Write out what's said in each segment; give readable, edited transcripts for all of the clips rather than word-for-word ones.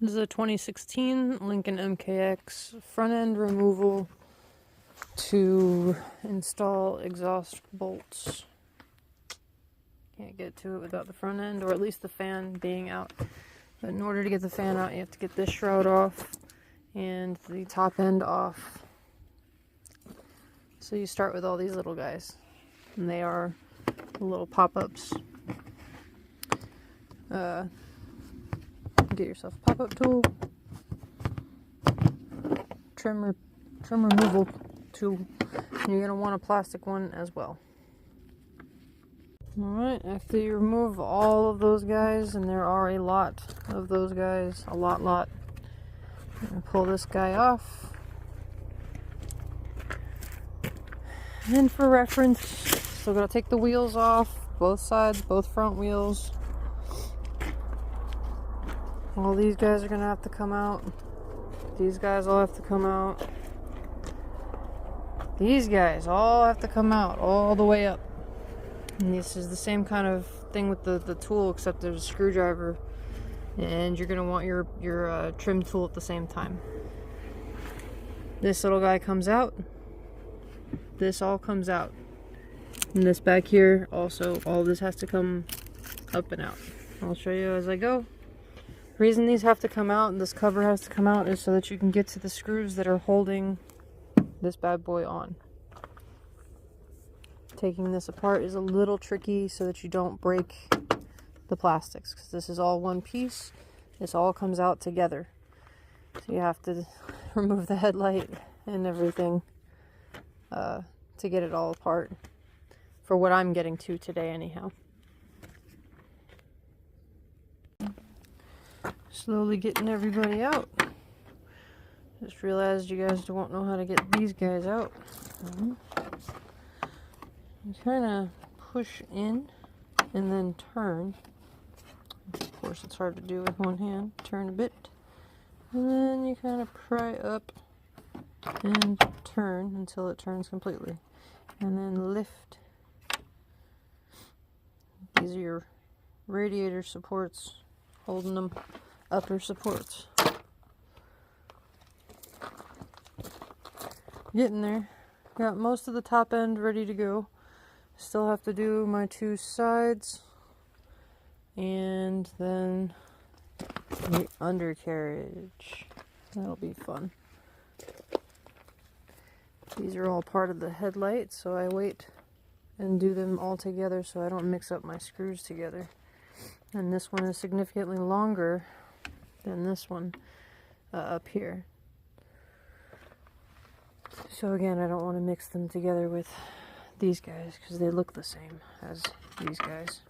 This is a 2016 Lincoln MKX front end removal to install exhaust bolts. Can't get to it without the front end, or at least the fan being out. But in order to get the fan out, you have to get this shroud off and the top end off. So you start with all these little guys, and they are little pop-ups. Get yourself a pop-up tool, trim removal tool, and you're going to want a plastic one as well. Alright, after you remove all of those guys, and there are a lot of those guys, a lot, you're going to pull this guy off. And for reference, still got to take the wheels off, both sides, both front wheels. All these guys are going to have to come out. These guys all have to come out. These guys all have to come out all the way up. And this is the same kind of thing with the tool, except there's a screwdriver. And you're going to want your trim tool at the same time. This little guy comes out. This all comes out. And this back here also, all this has to come up and out. I'll show you as I go. The reason these have to come out and this cover has to come out is so that you can get to the screws that are holding this bad boy on. Taking this apart is a little tricky so that you don't break the plastics, because this is all one piece. This all comes out together. So you have to remove the headlight and everything to get it all apart, for what I'm getting to today anyhow. Slowly getting everybody out. Just realized you guys don't know how to get these guys out. You kind of push in and then turn. Of course, it's hard to do with one hand. Turn a bit. And then you kind of pry up and turn until it turns completely. And then lift. These are your radiator supports, holding them upper supports. Getting there. Got most of the top end ready to go. Still have to do my two sides, and then the undercarriage. That'll be fun. These are all part of the headlight, so I wait and do them all together so I don't mix up my screws together. And this one is significantly longer than this one up here. So again, I don't want to mix them together with these guys because they look the same as these guys.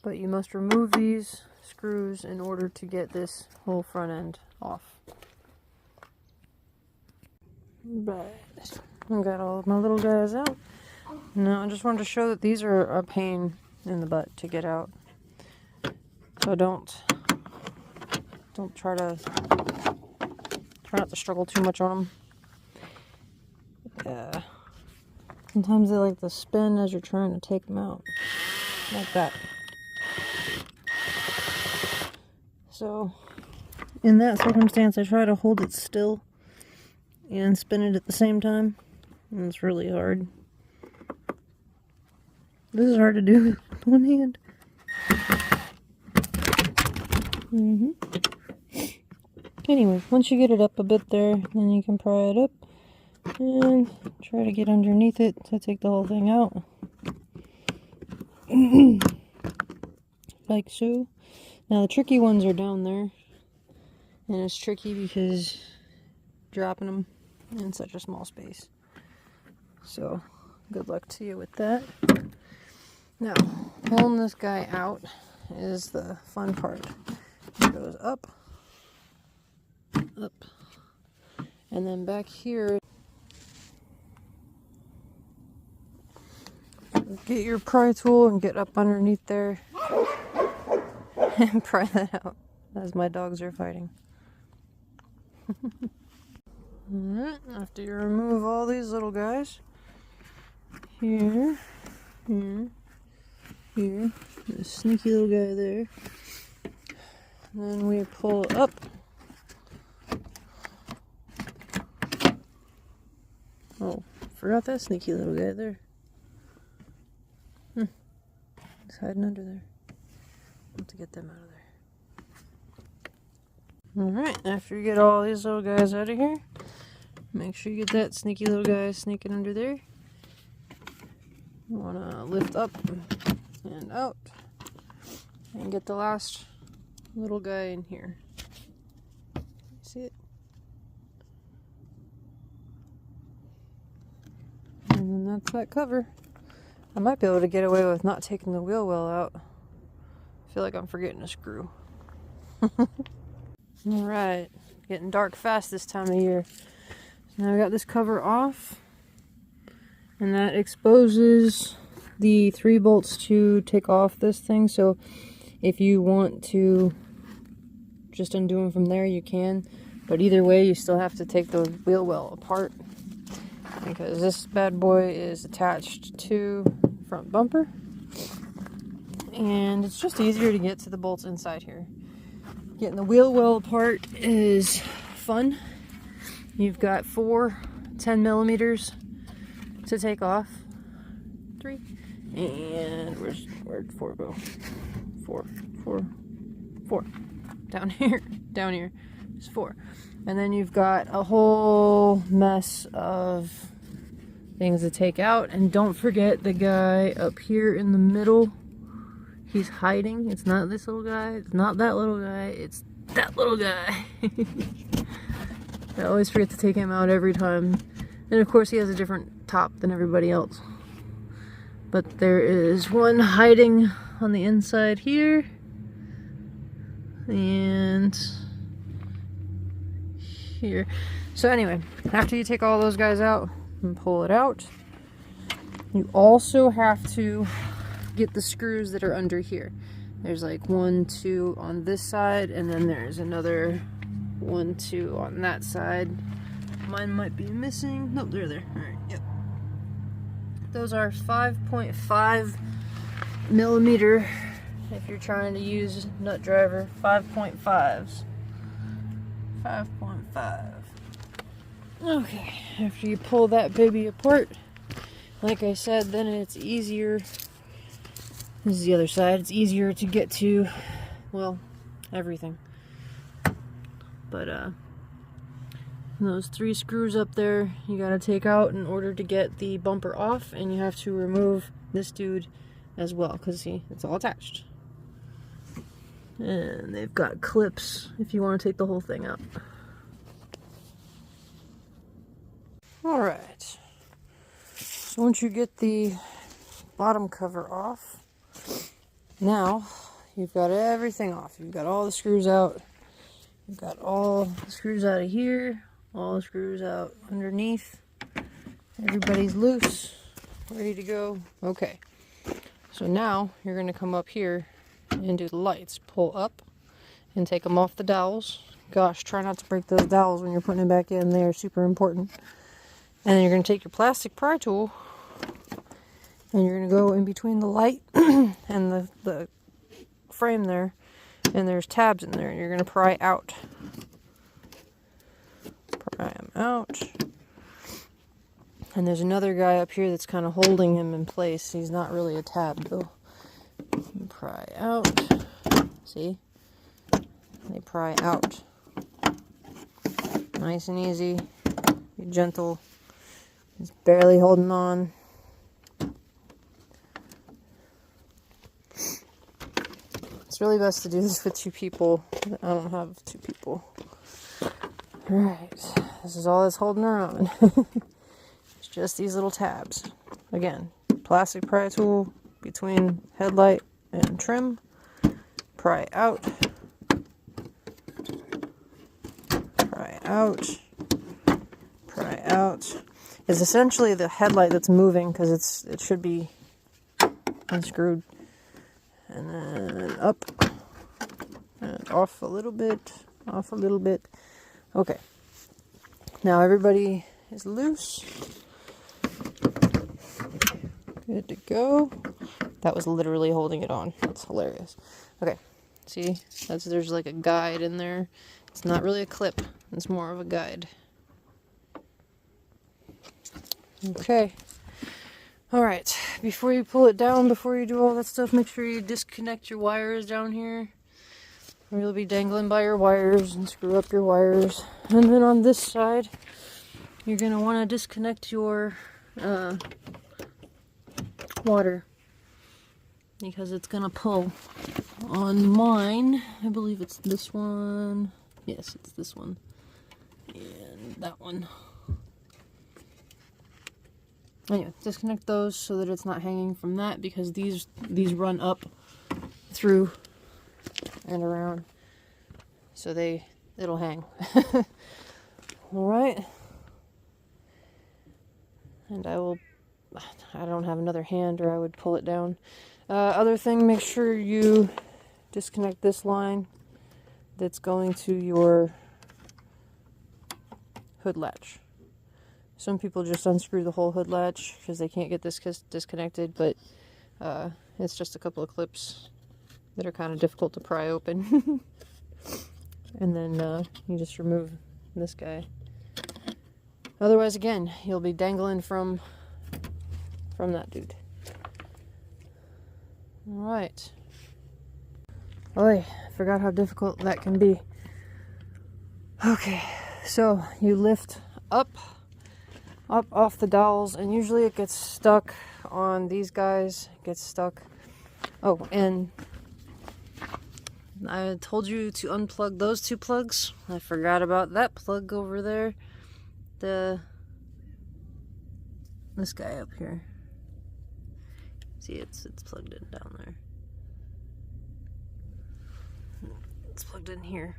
But you must remove these screws in order to get this whole front end off. Right, I got all of my little guys out. Now I just wanted to show that these are a pain in the butt to get out. So don't try not to struggle too much on them. Sometimes they like to spin as you're trying to take them out, like that. So in that circumstance, I try to hold it still and spin it at the same time, and it's really hard. This is hard to do with one hand. Anyway, once you get it up a bit there, then you can pry it up and try to get underneath it to take the whole thing out. Like so. Now the tricky ones are down there, and it's tricky because dropping them in such a small space. So good luck to you with that. Now pulling this guy out is the fun part. It goes up, and then back here, get your pry tool and get up underneath there and pry that out as my dogs are fighting. Alright, after you remove all these little guys, here, this sneaky little guy there, And then we pull up. Oh, forgot that sneaky little guy there. He's hiding under there. Have to get them out of there. Alright, after you get all these little guys out of here, make sure you get that sneaky little guy sneaking under there. You want to lift up and out and get the last little guy in here. See it? And then that's that cover. I might be able to get away with not taking the wheel well out. I feel like I'm forgetting a screw. Alright, getting dark fast this time of year. So now I got this cover off, and that exposes the 3 bolts to take off this thing. So if you want to just undo them from there, you can. But either way, you still have to take the wheel well apart, because this bad boy is attached to the front bumper. And it's just easier to get to the bolts inside here. Getting the wheel well apart is fun. You've got 4 10 millimeters to take off. 3. And where'd 4 go? 4. Down here. Down here. It's 4. And then you've got a whole mess of things to take out. And don't forget the guy up here in the middle. He's hiding. It's not this little guy. It's not that little guy. It's that little guy. I always forget to take him out every time. And of course he has a different top than everybody else. But there is one hiding on the inside here. And here. So anyway, after you take all those guys out and pull it out, you also have to get the screws that are under here. There's like 1, 2 on this side, and then there's another 1, 2 on that side. Mine might be missing. Nope, they're there. Alright, yep. Those are 5.5 millimeter if you're trying to use nut driver. 5.5s. 5.5. Okay, after you pull that baby apart, like I said, then it's easier. This is the other side. It's easier to get to, well, everything. But those 3 screws up there you gotta take out in order to get the bumper off, and you have to remove this dude as well, because see, it's all attached. And they've got clips if you want to take the whole thing out. Alright, so once you get the bottom cover off, now you've got everything off. You've got all the screws out. You've got all the screws out of here, all the screws out underneath. Everybody's loose, ready to go. Okay, so now you're going to come up here and do the lights. Pull up and take them off the dowels. Gosh, try not to break those dowels when you're putting it back in. They are super important. And then you're going to take your plastic pry tool, and you're going to go in between the light and the frame there, and there's tabs in there, and you're going to pry out. Pry them out. And there's another guy up here that's kind of holding him in place. He's not really a tab though. Pry out. See? They pry out. Nice and easy. Be gentle. He's barely holding on. It's really best to do this with 2 people. I don't have 2 people. Alright, this is all that's holding her on. It's just these little tabs. Again, plastic pry tool between headlight and trim. Pry out. Pry out. Pry out. It's essentially the headlight that's moving, because it should be unscrewed. And then up and off a little bit, off a little bit. Okay, now everybody is loose. Good to go. That was literally holding it on. That's hilarious. Okay, See, there's like a guide in there. It's not really a clip, it's more of a guide. Okay. Alright, before you pull it down, before you do all that stuff, make sure you disconnect your wires down here. Or you'll be dangling by your wires and screw up your wires. And then on this side, you're going to want to disconnect your water. Because it's going to pull. On mine, I believe it's this one. Yes, it's this one. And that one. Anyway, disconnect those so that it's not hanging from that, because these run up through and around, so it'll hang. Alright. And I don't have another hand, or I would pull it down. Other thing, make sure you disconnect this line that's going to your hood latch. Some people just unscrew the whole hood latch because they can't get this disconnected, but it's just a couple of clips that are kind of difficult to pry open. And then you just remove this guy. Otherwise, again, you'll be dangling from that dude. Alright. Oh, I forgot how difficult that can be. Okay, so you lift up off the dowels, and usually it gets stuck on these guys. It gets stuck. Oh, and I told you to unplug those two plugs. I forgot about that plug over there. This guy up here. See, it's plugged in down there. It's plugged in here.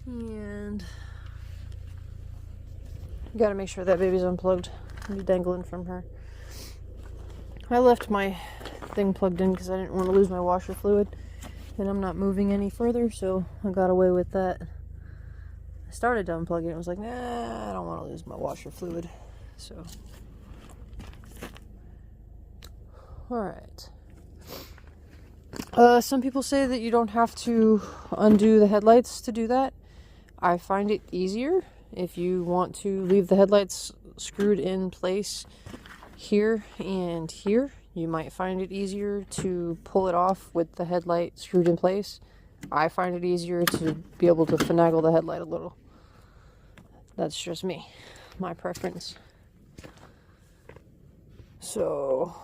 And you gotta make sure that baby's unplugged. You're dangling from her. I left my thing plugged in because I didn't want to lose my washer fluid. And I'm not moving any further, so I got away with that. I started to unplug it and was like, nah, I don't want to lose my washer fluid. So, alright. Some people say that you don't have to undo the headlights to do that. I find it easier if you want to leave the headlights screwed in place here and here. You might find it easier to pull it off with the headlight screwed in place. I find it easier to be able to finagle the headlight a little. That's just me, my preference. So,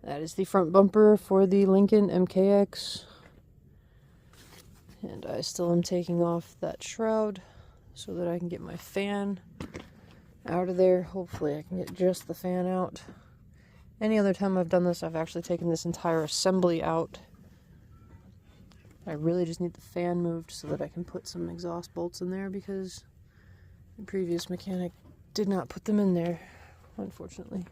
that is the front bumper for the Lincoln MKX. And I still am taking off that shroud so that I can get my fan out of there. Hopefully I can get just the fan out. Any other time I've done this, I've actually taken this entire assembly out. I really just need the fan moved so that I can put some exhaust bolts in there, because the previous mechanic did not put them in there, unfortunately.